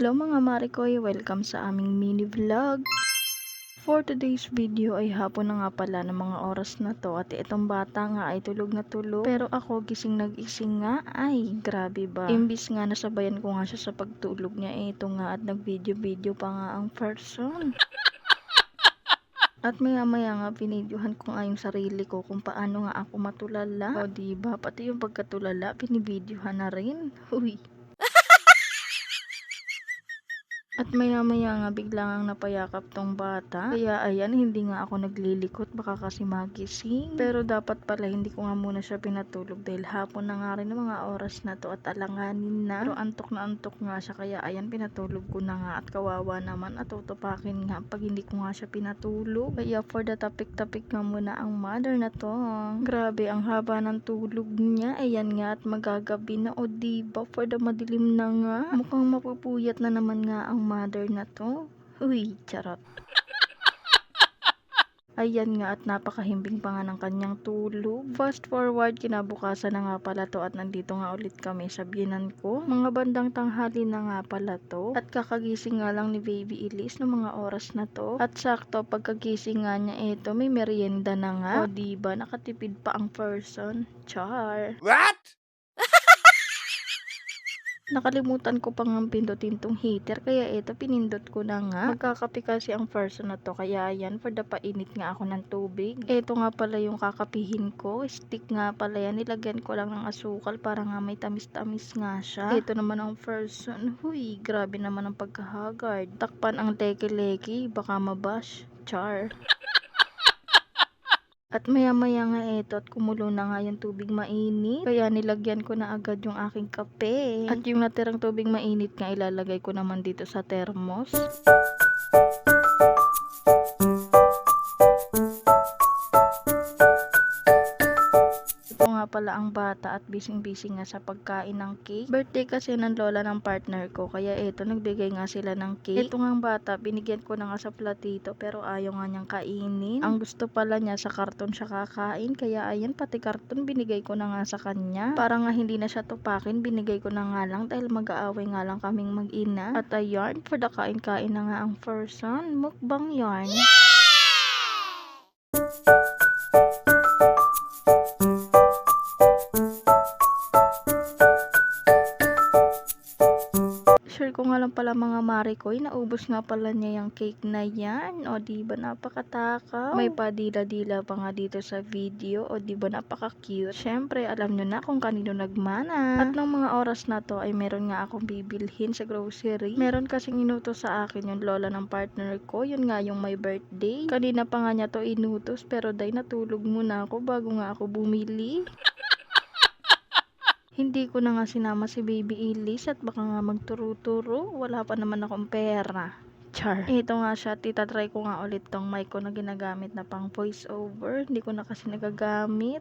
Hello mga Marikoy, welcome sa aming mini vlog. For today's video ay hapon na nga pala ng mga oras na to at itong bata nga ay tulog na tulog. Pero ako gising nagising nga, ay grabe ba. Imbis nga nasabayan ko nga siya sa pagtulog niya, ito nga at nag-video pa nga ang person. At maya nga pinidyohan ko nga yung sarili ko kung paano nga ako matulala. O diba, pati yung pagkatulala pinibidyohan na rin. Uy. At maya nga bigla ngang napayakap tong bata. Kaya ayan, hindi nga ako naglilikot, baka kasi magising. Pero dapat pala hindi ko nga muna siya pinatulog dahil hapon na nga rin ng mga oras na to at alanganin na. Pero antok na antok nga siya, kaya ayan, pinatulog ko na nga at kawawa naman at tutupakin nga pag hindi ko nga siya pinatulog. Kaya for the topic nga muna ang mother na to. Grabe, ang haba ng tulog niya. Ayan nga at magagabi na, o diba, for the madilim na nga. Mukhang mapupuyat na naman nga ang mother na to. Uy, charot. Ayan nga at napakahimbing pa nga ng kanyang tulog. Fast forward, kinabukasan na nga pala to at nandito nga ulit kami sa biyenan ko. Mga bandang tanghali na nga pala to. At kakagising nga lang ni Baby Elise ng mga oras na to. At sakto pagkagising nga niya, eto may merienda na nga. O diba, nakatipid pa ang person. Char. What? Nakalimutan ko pang pindutin tong heater, kaya ito pinindot ko na nga. Magkakape kasi ang person na to, kaya yan, for the painit nga ako ng tubig. Ito nga pala yung kakapihin ko, stick nga pala yan, nilagyan ko lang ng asukal para nga may tamis-tamis nga siya. Ito naman ang person, huy, grabe naman ang pagkahagard. Takpan ang leki-leki, baka mabash. Char. At maya nga eto at kumulo na nga yung tubig mainit. Kaya nilagyan ko na agad yung aking kape. At yung natirang tubig mainit nga ilalagay ko naman dito sa thermos. Ito nga pala ang bata at busy nga sa pagkain ng cake. Birthday kasi ng lola ng partner ko, kaya eto nagbigay nga sila ng cake. Ito nga ang bata, binigyan ko na nga sa platito pero ayaw nga niyang kainin. Ang gusto pala niya sa karton siya kakain, kaya ayan, pati karton binigay ko na nga sa kanya. Para nga hindi na siya tupakin, binigay ko na nga lang dahil mag-aaway nga lang kaming mag-ina. At ayan, for the kain-kain na nga ang person, mukbang yarn. Share ko nga lang pala mga Marikoy, naubos nga pala niya yung cake na yan. O diba, napakatakaw. May padila-dila pa nga dito sa video. O diba, napaka-cute. Syempre, alam nyo na kung kanino nagmana. At ng mga oras na to ay meron nga akong bibilhin sa grocery. Meron kasing inutos sa akin yung lola ng partner ko. Yun nga yung my birthday. Kanina pa nga niya to inutos, pero day natulog muna ako bago nga ako bumili. Hindi ko na nga sinama si Baby Elise at baka nga magturo-turo. Wala pa naman akong pera. Char. Ito nga siya, titatry ko nga ulit tong mic ko na ginagamit na pang voice over. Hindi ko na kasi nagagamit.